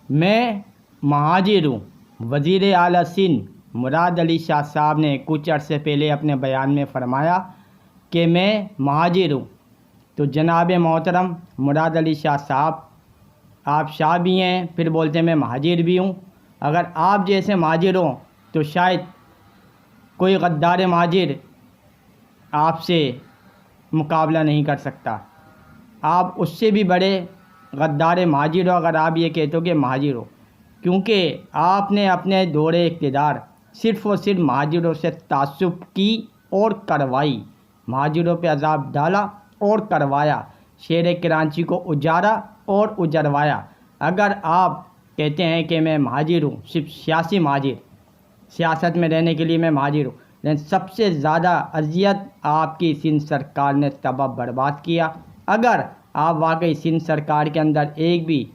मैं महाजिर हूँ। वज़ीर आला सिंध मुराद अली शाह साहब ने कुछ अरसे पहले अपने बयान में फरमाया कि मैं महाजिर हूँ। तो जनाब मोहतरम मुराद अली शाह साहब, आप शाह भी हैं, फिर बोलते हैं मैं महाजिर भी हूँ। अगर आप जैसे महाजिर हों तो शायद कोई गद्दार महाजिर आपसे मुकाबला नहीं कर सकता। आप उससे भी बड़े गद्दार महाजिर हो अगर आप ये कहते हो कि महाजिर हो, क्योंकि आपने अपने दौरे इक़्तिदार सिर्फ़ और सिर्फ महाजिरों से तासुब की और करवाई। महाजिरों पे अज़ाब डाला और करवाया, शेर कराची को उजारा और उजरवाया। अगर आप कहते हैं कि मैं महाजिर हूँ, सिर्फ सियासी महाजिर, सियासत में रहने के लिए मैं महाजिर हूँ, लेकिन सबसे ज़्यादा अजियत आपकी सिंध सरकार ने तबाह बर्बाद किया। अगर आप वाकई सिंध सरकार के अंदर एक भी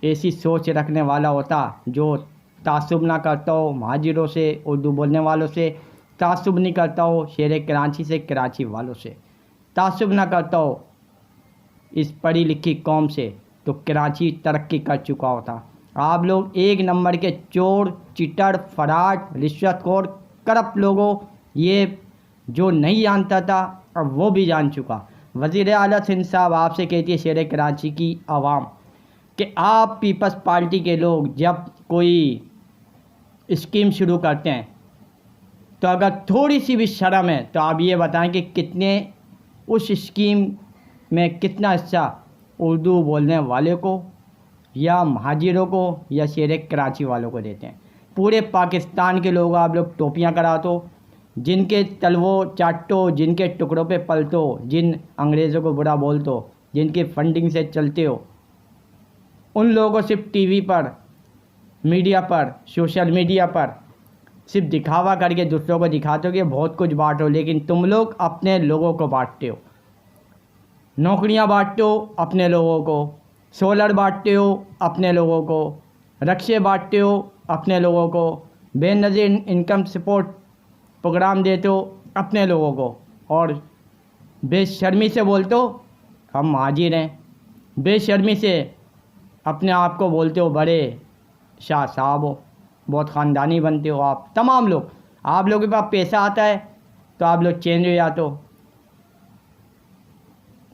ऐसी सोच रखने वाला होता जो तासुब ना करता हो महाजिरों से, उर्दू बोलने वालों से, तासुब नहीं करता हो शेर कराची से, कराची वालों से, तासुब ना करता हो इस पढ़ी लिखी कौम से, तो कराची तरक्की कर चुका होता। आप लोग एक नंबर के चोर, चिटर, फराड, रिश्वतखोर, करप्ट लोगों, ये जो नहीं जानता था अब वो भी जान चुका। वज़ीर आला सिंध साहब आपसे कहती है शेर कराची की आवाम कि आप पीपल्स पार्टी के लोग जब कोई स्कीम शुरू करते हैं तो अगर थोड़ी सी भी शर्म है तो आप ये बताएं कि कितने उस स्कीम में कितना हिस्सा उर्दू बोलने वाले को या महाजिरों को या शेर कराची वालों को देते हैं। पूरे पाकिस्तान के लोग आप लोग टोपियाँ करा दो, जिनके तलवो चाटो, जिनके टुकड़ों पे पलटो, जिन अंग्रेज़ों को बुरा बोलतो, जिनकी फंडिंग से चलते हो, उन लोगों को सिर्फ टीवी पर, मीडिया पर, सोशल मीडिया पर सिर्फ दिखावा करके दूसरों को दिखाते हो कि बहुत कुछ बांटो, लेकिन तुम लोग अपने लोगों को बांटते हो। नौकरियां बांटते हो अपने लोगों को, सोलर बांटते हो अपने लोगों को, रक्शे बांटते हो अपने लोगों को, बेनज़ीर इनकम सपोर्ट प्रोग्राम देते हो अपने लोगों को, और बेशर्मी से बोलते हो हम महाजिर हैं। बेशर्मी से अपने आप को बोलते हो बड़े शाह साहब हो, बहुत ख़ानदानी बनते हो आप तमाम लोग। आप लोगों के पास पैसा आता है तो आप लोग चेंज हो जाते हो,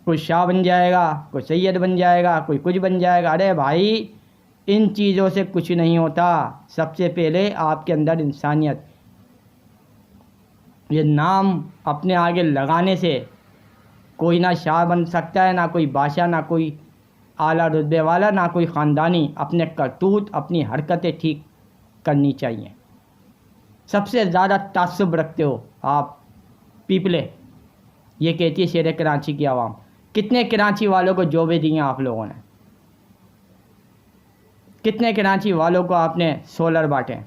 कोई शाह बन जाएगा, कोई सैयद बन जाएगा, कोई कुछ बन जाएगा। अरे भाई, इन चीज़ों से कुछ नहीं होता। सबसे पहले आपके अंदर इंसानियत, ये नाम अपने आगे लगाने से कोई ना शाह बन सकता है, ना कोई बादशाह, ना कोई आला रुतबे वाला, ना कोई ख़ानदानी। अपने करतूत, अपनी हरकतें ठीक करनी चाहिए। सबसे ज़्यादा तासुब रखते हो आप पीपले, ये कहती है शेर कराची की आवाम। कितने कराची वालों को जॉबें दी हैं आप लोगों ने? कितने कराची वालों को आपने सोलर बांटे?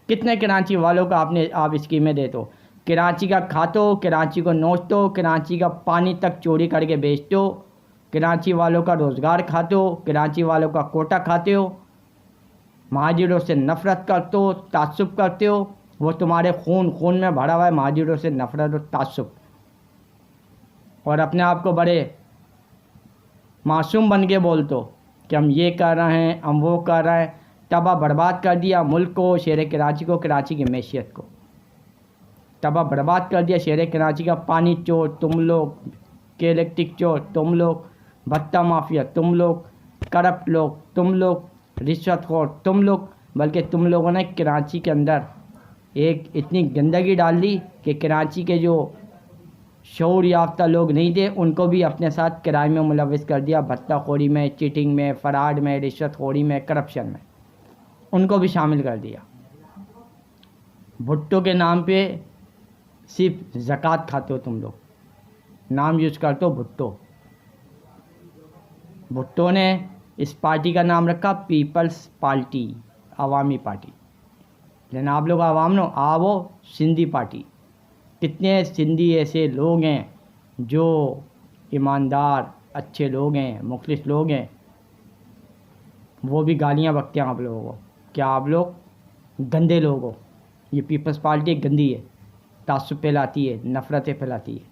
कितने कराची वालों को आप स्कीमें देते हो? कराची का खाते हो, कराची को नोचते हो, कराची का पानी तक चोरी करके बेचते हो, कराची वालों का रोज़गार खाते हो, कराची वालों का कोटा खाते हो, महाजिरों से नफ़रत करते हो, तासुब करते हो। वो तुम्हारे खून में भरा हुआ है, महाजिरों से नफ़रत और तासुब, और अपने आप को बड़े मासूम बन के बोलते हो कि हम ये कर रहे हैं, हम वो कर रहे हैं। तबाह बर्बाद कर दिया मुल्क को, शेर कराची को, कराची की मैशियत को तबाह बर्बाद कर दिया। शेर कराची का पानी चोर तुम लोग, के इलेक्ट्रिक चोर तुम लोग, भत्ता माफिया तुम लोग, करप्ट लोग तुम लोग, रिश्वतखोर तुम लोग। बल्कि तुम लोगों ने कराची के अंदर एक इतनी गंदगी डाल दी कि कराची के जो शऊर याफ्ता लोग नहीं थे उनको भी अपने साथ क्राइम में मुलविस कर दिया। भत्ताखोरी में, चीटिंग में, फ़राड में, रिश्वतखोरी में, करप्शन में उनको भी शामिल कर दिया। भुट्टो के नाम पे सिर्फ ज़कात खाते हो तुम लोग, नाम यूज़ करते हो भुट्टो। भुट्टो ने इस पार्टी का नाम रखा पीपल्स पार्टी, अवामी पार्टी, लेकिन आप लोग आवाम नो आवो सिंधी पार्टी। कितने सिंधी ऐसे लोग हैं जो ईमानदार अच्छे लोग हैं, मुखलिस लोग हैं, वो भी गालियाँ बकते हैं आप लोगों को। क्या आप लोग गंदे लोग हो? ये पीपल्स पार्टी गंदी है, तासुब फैलाती है, नफ़रतें फैलाती है।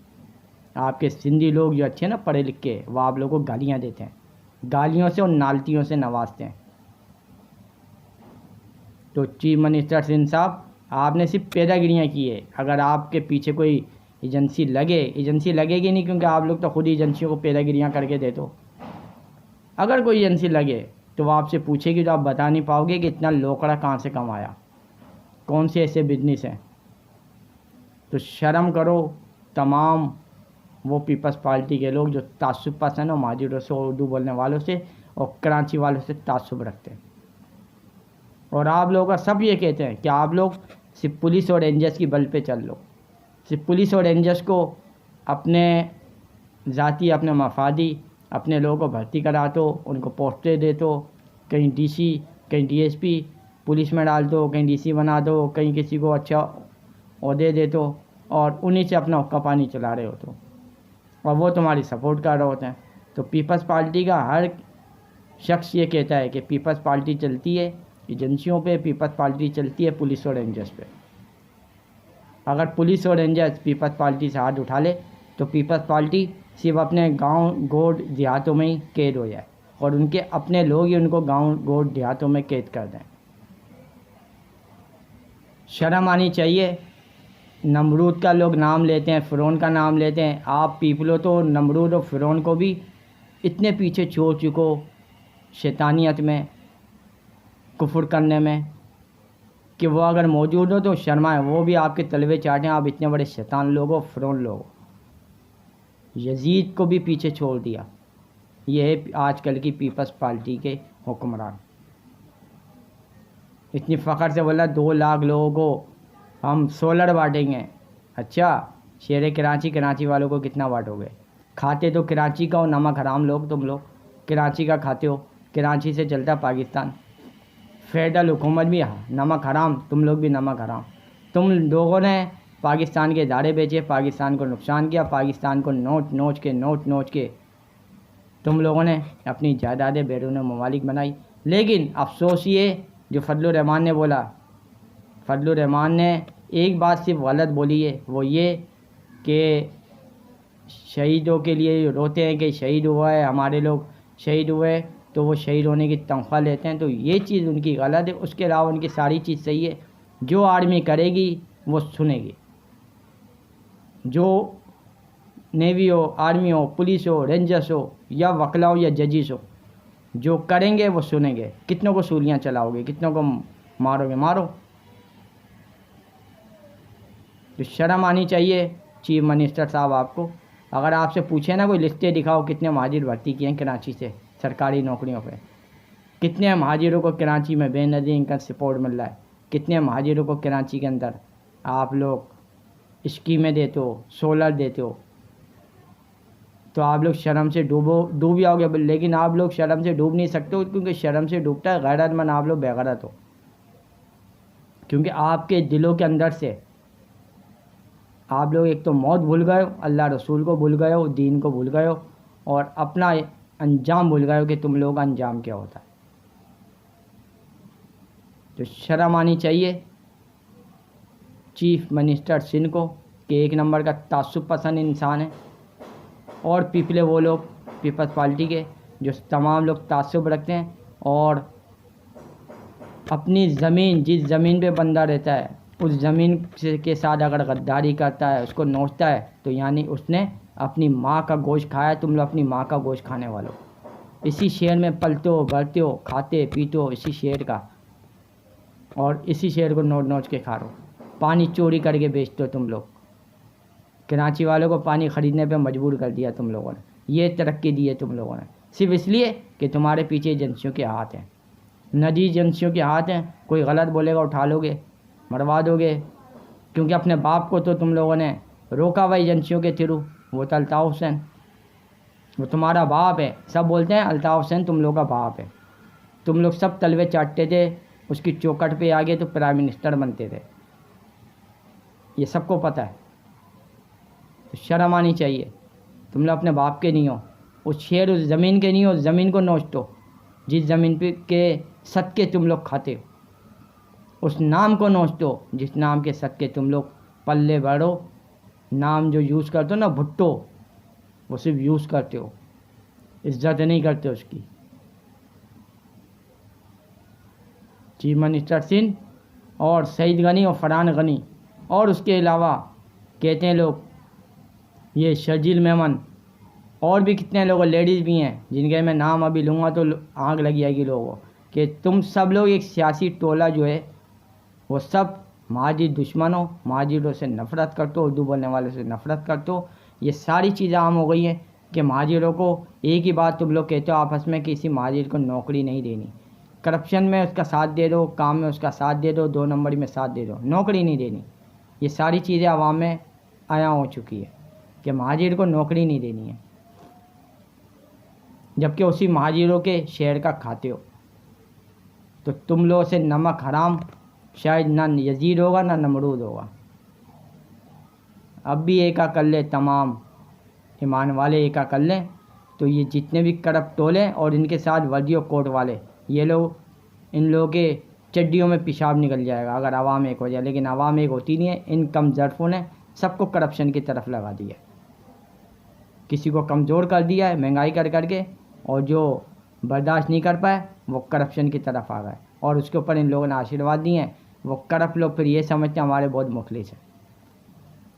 आपके सिंधी लोग जो अच्छे ना पढ़े लिखे, वो आप लोगों को गालियाँ देते हैं, गालियों से और नालतियों से नवाजते हैं। तो चीफ मिनिस्टर सिंह साहब, आपने सिर्फ पैदागिरियाँ की है। अगर आपके पीछे कोई एजेंसी लगेगी नहीं, क्योंकि आप लोग तो खुद ही एजेंसियों को पैदागिरियाँ करके देते हो। अगर कोई एजेंसी लगे तो वो आपसे पूछेगी तो आप बता नहीं पाओगे कि इतना लोकड़ा कहाँ से कमाया, कौन से ऐसे बिजनेस हैं। तो शर्म करो तमाम वो पीपल्स पार्टी के लोग जो तासुब पसंद और माजिरों से, उर्दू बोलने वालों से और कराची वालों से तासुब रखते हैं। और आप लोगों का सब ये कहते हैं कि आप लोग सिर्फ पुलिस और रेंजर्स की बल पे चल लो, सिर्फ पुलिस और रेंजर्स को अपने ज़ाती, अपने मफादी, अपने लोगों को भर्ती करा दो, उनको पोस्टें दे दो, कहीं डीसी, कहीं डीएसपी पुलिस में डाल दो, कहीं डीसी बना दो, कहीं किसी को अच्छा ओहदे दे दो, और उन्हीं से अपना हुक्का पानी चला रहे हो तो, और वो तुम्हारी सपोर्ट कर रहे होते हैं। तो पीपल्स पार्टी का हर शख्स ये कहता है कि पीपल्स पार्टी चलती है एजेंसियों पे, पीपल्स पार्टी चलती है पुलिस और रेंजर्स पे। अगर पुलिस और रेंजर्स पीपल्स पार्टी से हाथ उठा ले तो पीपल्स पार्टी सिर्फ अपने गांव गोद देहातों में ही कैद हो जाए और उनके अपने लोग ही उनको गांव गोद देहातों में कैद कर दें। शर्म आनी चाहिए। नमरूद का लोग नाम लेते हैं, फ़िरौन का नाम लेते हैं। आप पीपलो तो नमरूद और फ़िरौन को भी इतने पीछे छोड़ चुको शैतानियत में, कुफर करने में, कि वो अगर मौजूद हो तो शर्माएं, वो भी आपके तलवे चाटें। आप इतने बड़े शैतान लोग हो, फ़िरौन लोग। यजीद को भी पीछे छोड़ दिया। ये है आजकल की पीपल्स पार्टी के हुक्मरान। इतनी फ़ख्र से बोला 2 लाख लोगों को हम सोलर बांटेंगे। अच्छा, शेर कराची वालों को कितना बांटोगे? खाते तो कराची का हो, नमक हराम लोग तुम लोग। कराची का खाते हो, कराची से चलता पाकिस्तान। फेडरल हुकूमत भी नमक हराम, तुम लोग भी नमक हराम। तुम लोगों ने पाकिस्तान के इदारे बेचे, पाकिस्तान को नुकसान किया, पाकिस्तान को नोच नोच के तुम लोगों ने अपनी जायदादें बैरून ममालिक बनाई। लेकिन अफसोस ये जो फजलुर रहमान ने बोला, फजलुर रहमान ने एक बात सिर्फ गलत बोली है, वो ये कि शहीदों के लिए रोते हैं कि शहीद हुआ है, हमारे लोग शहीद हुए तो वो शहीद होने की तनख्वाह लेते हैं। तो ये चीज़ उनकी गलत है। उसके अलावा उनकी सारी चीज़ सही है। जो आर्मी करेगी वो सुनेगी। जो नेवी हो, आर्मी हो, पुलिस हो, रेंजर्स हो, या वकला हो या जजिस हो, जो करेंगे वो सुनेंगे। कितनों को सूलियाँ चलाओगे, कितनों को मारोगे, मारो। तो शर्म आनी चाहिए चीफ मिनिस्टर साहब आपको। अगर आपसे पूछे ना कोई लिस्टें दिखाओ कितने महाजिर भर्ती किए हैं कराची से सरकारी नौकरियों पे, कितने महाजिरों को कराची में बेनज़ीर इनका सपोर्ट मिल रहा है, कितने महाजिरों को कराची के अंदर आप लोग स्कीमें देते हो, सोलर देते हो, तो आप लोग शर्म से डूब जाओगे। लेकिन आप लोग शर्म से डूब नहीं सकते हो, क्योंकि शर्म से डूबता है गैरतमंद। आप लोग बेगैरत हो, क्योंकि आपके दिलों के अंदर से आप लोग एक तो मौत भूल गए हो, अल्लाह रसूल को भूल गए हो, दीन को भूल गए हो, और अपना अंजाम भूल गए हो कि तुम लोग का अंजाम क्या होता है। तो शर्म आनी चाहिए चीफ मिनिस्टर सिंह को कि एक नंबर का तासुब पसंद इंसान है। और पीपले वो लोग पीपल्स पार्टी के जो तमाम लोग तासुब रखते हैं और अपनी ज़मीन, जिस ज़मीन पे बंदा रहता है उस ज़मीन के साथ अगर गद्दारी करता है, उसको नोचता है, तो यानी उसने अपनी माँ का गोश्त खाया। तुम लोग अपनी माँ का गोश्त खाने वालों, इसी शहर में पलते हो, बढ़ते हो, खाते पीते हो इसी शहर का, और इसी शहर को नोच नोच के खा रहे हो। पानी चोरी करके बेचते हो तुम लोग। कराची वालों को पानी ख़रीदने पे मजबूर कर दिया तुम लोगों ने। ये तरक्की दी है तुम लोगों ने सिर्फ इसलिए कि तुम्हारे पीछे एजेंसियों के हाथ हैं, नदी एजेंसियों के हाथ हैं। कोई गलत बोलेगा उठा लोगे, मरवा दोगे। क्योंकि अपने बाप को तो तुम लोगों ने रोका हुआ एजेंसियों के थ्रू। वो तो अल्ताफ़ हुसैन, वो तुम्हारा बाप है। सब बोलते हैं अल्ताफ़ हुसैन तुम लोग का बाप है। तुम लोग सब तलवे चाटते थे, उसकी चौखट पे आ गए तो प्राइम मिनिस्टर बनते थे। ये सबको पता है। तो शर्म आनी चाहिए। तुम लोग अपने बाप के नहीं हो, उस शेर उस ज़मीन के नहीं हो। ज़मीन को नोच दो जिस ज़मीन पे के सदके तुम लोग खाते हो, उस नाम को नोच दो जिस नाम के सदके तुम लोग पल्ले बढ़ो। नाम जो यूज़ करते हो ना, भुट्टो, वो सिर्फ यूज़ करते हो, इज्जत नहीं करते उसकी। चीफ मिनिस्टर सिंह और सईद गनी और फरहान गनी, और उसके अलावा कहते हैं लोग ये शर्जील मेमन, और भी कितने लोग लेडीज़ भी हैं जिनके मैं नाम अभी लूँगा तो आग लग जाएगी लोगों को, कि तुम सब लोग एक सियासी टोला जो है वो सब महाजिर दुश्मन हो, महाजिरों से नफ़रत करते हो, उर्दू बोलने वालों से नफ़रत करते हो। ये सारी चीज़ें आम हो गई हैं कि महाजिरों को एक ही बात तुम लोग कहते हो आपस में कि किसी महाजिर को नौकरी नहीं देनी, करप्शन में उसका साथ दे दो, काम में उसका साथ दे दो, 2 नंबरी में साथ दे दो, नौकरी नहीं देनी। ये सारी चीज़ें आवाम में आया हो चुकी है कि महाजिर को नौकरी नहीं देनी है, जबकि उसी महाजिरों के शेयर का खाते हो। तो तुम लोगों से नमक हराम शायद ना यजीद होगा ना नमरूद होगा। अब भी एका कर ले तमाम ईमान वाले, एका कर लें तो ये जितने भी करप्ट टोले और इनके साथ वर्दी और कोट वाले, ये लोग, इन लोगों के चड्डियों में पेशाब निकल जाएगा अगर आवाम एक हो जाए। लेकिन आवाम एक होती नहीं है। इन कम ज़र्फ़ों ने सबको करप्शन की तरफ लगा दिया, किसी को कमज़ोर कर दिया है महंगाई कर करके, और जो बर्दाश्त नहीं कर पाए वो करप्शन की तरफ आ गए, और उसके ऊपर इन लोगों ने आशीर्वाद दिए हैं। वो करप्ट लोग फिर ये समझते हैं हमारे बहुत मुखलिस हैं।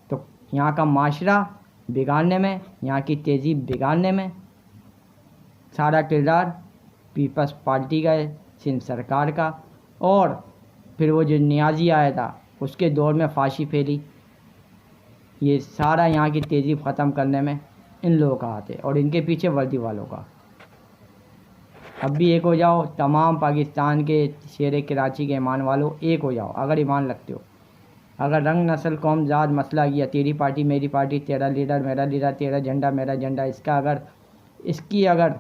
तो यहाँ का माशरा बिगाड़ने में, यहाँ की तहज़ीब बिगाड़ने में सारा किरदार पीपल्स पार्टी का है, सिंध सरकार का। और फिर वो जो नियाज़ी आया था उसके दौर में फांसी फैली, ये सारा यहाँ की तहज़ीब ख़त्म करने में इन लोगों का हाथ है, और इनके पीछे वर्दी वालों का। अब भी एक हो जाओ, तमाम पाकिस्तान के शेर कराची के ईमान वालों, एक हो जाओ अगर ईमान रखते हो। अगर रंग नस्ल कौम ज़ात मसला किया, तेरी पार्टी मेरी पार्टी, तेरा लीडर मेरा लीडर, तेरा झंडा मेरा झंडा, इसकी अगर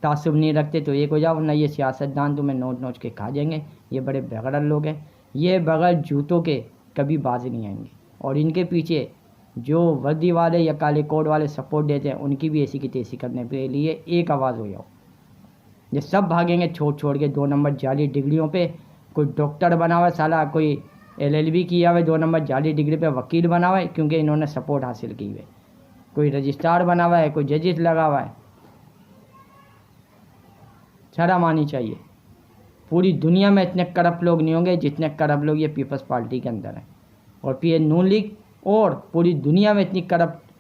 तासुब नहीं रखते तो एक हो जाओ, वरना ये सियासतदान तुम्हें नोच नोच के खा जाएंगे। ये बड़े बेगरल लोग हैं, ये बगैर जूतों के कभी बाज नहीं आएंगे। और इनके पीछे जो वर्दी वाले या काले कोट वाले सपोर्ट देते हैं, उनकी भी ऐसी की तैसी करने के लिए एक आवाज़ हो जाओ। ये सब भागेंगे छोड़ छोड़ के 2 नंबर जाली डिग्रियों पे। कोई डॉक्टर बना हुआ है साला, कोई LLB किया हुआ है, 2 नंबर जाली डिग्री पे वकील बना हुआ है क्योंकि इन्होंने सपोर्ट हासिल की है। कोई रजिस्ट्रार बना हुआ है, कोई जजिस लगा हुआ है। शर्म आनी चाहिए। पूरी दुनिया में इतने करप्ट लोग नहीं होंगे जितने करप्ट लोग ये पीपल्स पार्टी के अंदर हैं। और फिर नून लीग, और पूरी दुनिया में इतनी करप्ट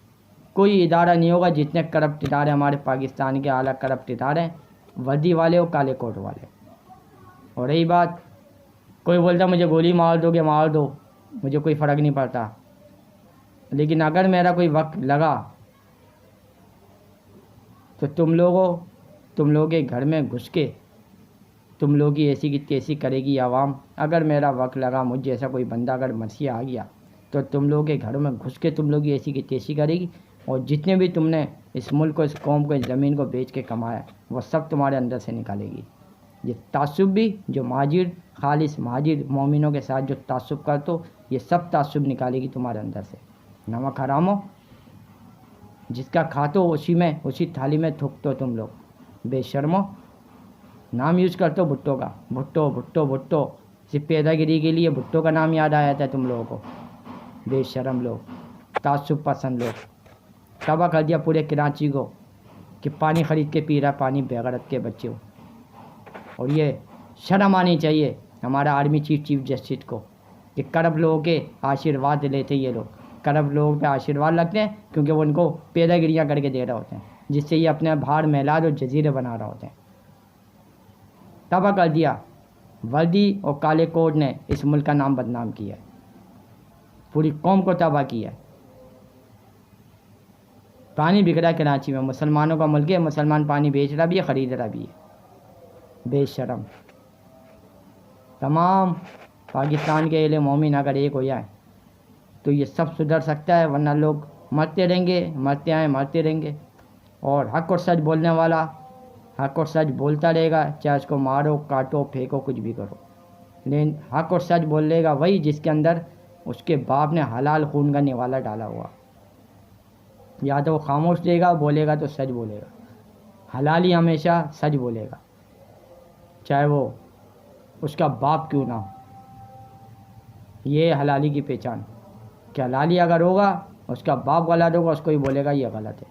कोई इदारा नहीं होगा जितने करप्ट इदारे हमारे पाकिस्तान के आला करप्ट इदारे हैं, वर्दी वाले और काले कोट वाले। और रही बात, कोई बोलता मुझे गोली मार दोगे मार दो, मुझे कोई फ़र्क नहीं पड़ता, लेकिन अगर मेरा कोई वक्त लगा तो तुम लोगों के घर में घुस के तुम लोग की ऐसी की तैसी करेगी आवाम। अगर मेरा वक्त लगा, मुझ जैसा कोई बंदा अगर मसीहा आ गया तो तुम लोगों के घरों में घुस के तुम लोग की ऐसी की तैसी करेगी। और जितने भी तुमने इस मुल्क को, इस कौम को, इस ज़मीन को बेच के कमाया, वो सब तुम्हारे अंदर से निकालेगी। ये तासुब भी जो महाजिर, खालिस महाजिर मोमिनों के साथ जो तासुब कर, तो ये सब तासुब निकालेगी तुम्हारे अंदर से। नमक हराम हो, जिसका खातो उसी थाली में थूकते हो तुम लोग। बेशर्मो, नाम यूज़ करते हो भुट्टो का, भुट्टो भुट्टो भुट्टो, सिर्फ पैदागिरी के लिए भुट्टो का नाम याद आया था तुम लोगों को। बेशर्म लोग, तासुब पसंद लोग। तबाह कर दिया पूरे कराची को कि पानी ख़रीद के पी रहा, पानी बेगैरत के बच्चे हो। और ये शर्म आनी चाहिए हमारा आर्मी चीफ जस्टिस को कि करप्ट लोगों के आशीर्वाद लेते ये लोग, करप्ट लोगों पे आशीर्वाद लगते हैं क्योंकि वो उनको पैदागिरियाँ करके दे रहे होते हैं, जिससे ये अपने बाहर महलाद और जजीरे बना रहे होते हैं। तबाह कर दिया, वर्दी और काले कोट ने इस मुल्क का नाम बदनाम किया है, पूरी कौम को तबाह किया है। पानी बिक रहा है कराची में, मुसलमानों का मुल्क है, मुसलमान पानी बेच रहा भी है, ख़रीद रहा भी है। बेशरम। तमाम पाकिस्तान के अहले मोमिन अगर एक हो जाए तो ये सब सुधर सकता है, वरना लोग मरते रहेंगे, मरते आए मरते रहेंगे। और हक और सच बोलने वाला हक और सच बोलता रहेगा, चाहे उसको मारो, काटो, फेंको, कुछ भी करो, लेकिन हक और सच बोलेगा वही जिसके अंदर उसके बाप ने हलाल खून का निवाला डाला हुआ। या तो वो खामोश रहेगा, बोलेगा तो सच बोलेगा, हलाली हमेशा सच बोलेगा, चाहे वो उसका बाप क्यों ना हो। ये हलाली की पहचान कि हलाली अगर होगा, उसका बाप गलत होगा, उसको ही बोलेगा ये गलत है।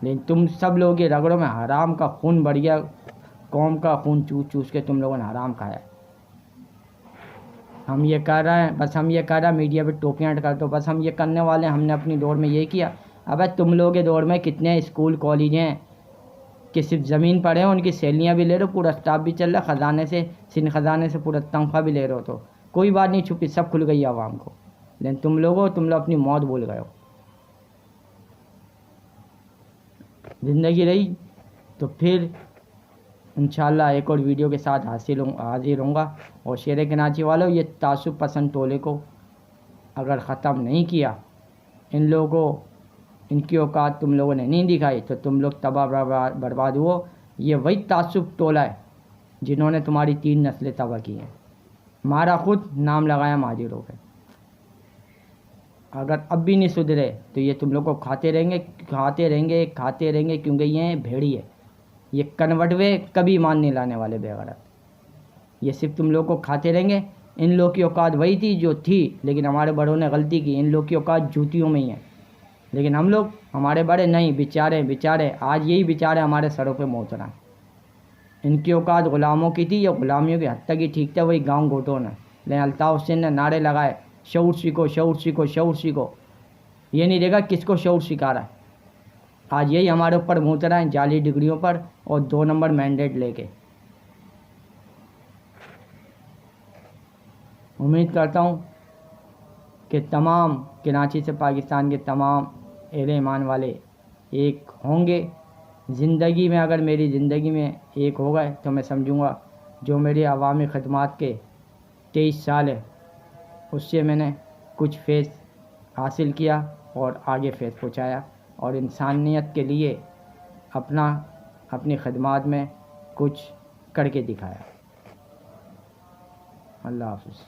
लेकिन तुम सब लोगों के रगड़ों में हराम का खून बढ़ गया, कौम का खून चूस चूस के तुम लोगों ने हराम खाया है। हम ये कर रहे हैं, बस हम ये कर रहे हैं, मीडिया पे टोपियाँ कर दो, बस हम ये करने वाले हैं। हमने अपनी दौड़ में ये किया। अबे तुम लोगों के दौड़ में कितने स्कूल कॉलेज हैं कि सिर्फ ज़मीन पड़े हैं, उनकी सैलियाँ भी ले रहे हो, पूरा स्टाफ भी चल रहा है, ख़जाने से, सिंध ख़जाने से पूरा तनख्वाह भी ले रहे हो। तो कोई बात नहीं छुपी, सब खुल गई आवाम को। लेकिन तुम लोग अपनी मौत भूल गए हो। ज़िंदगी रही तो फिर इंशाल्लाह एक और वीडियो के साथ हाजिर होऊंगा। और शेर कराची वालों, ये तासुब पसंद टोले को अगर ख़त्म नहीं किया, इन लोगों को इनकी औकात तुम लोगों ने नहीं दिखाई, तो तुम लोग तबाह बर्बाद हुओ। ये वही तासुब टोला है जिन्होंने तुम्हारी 3 नस्लें तबाह की हैं। हमारा खुद नाम लगाया महाजिरों पे। अगर अब भी नहीं सुधरे तो ये तुम लोग को खाते रहेंगे, क्योंकि ये भेड़ी है। ये कन्वर्टवे कभी ईमान नहीं लाने वाले बेगैरत। ये सिर्फ तुम लोग को खाते रहेंगे। इन लोग की औकात वही थी जो थी, लेकिन हमारे बड़ों ने गलती की। इन लोग की औकात जूतियों में ही है, लेकिन हम लोग, हमारे बड़े नहीं, बेचारे आज यही बेचारे हमारे सरों पे मोहतरा। इनकी औकात ग़ुलामों की थी, या ग़ुलामियों की हद तक ही ठीक था, वही गाँव घोटों ने। लेकिन अल्ताफ़ हुसैन ने नारे लगाए, शऊर सीखो, शऊर सीखो, शऊर सीखो। ये नहीं देखा किसको शऊर सिखा रहा है। आज यही हमारे ऊपर मोहतरा है, जाली डिग्रियों पर और 2 नंबर मैंडेट लेके। उम्मीद करता हूँ कि तमाम कराची से पाकिस्तान के तमाम अहले ईमान वाले एक होंगे। ज़िंदगी में अगर मेरी ज़िंदगी में एक हो गए तो मैं समझूंगा जो मेरी अवामी खदमात के 23 साल है, उससे मैंने कुछ फेज़ हासिल किया और आगे फेज़ पहुँचाया, और इंसानियत के लिए अपनी खदमात में कुछ करके दिखाया। अल्लाह हाफ़िज़।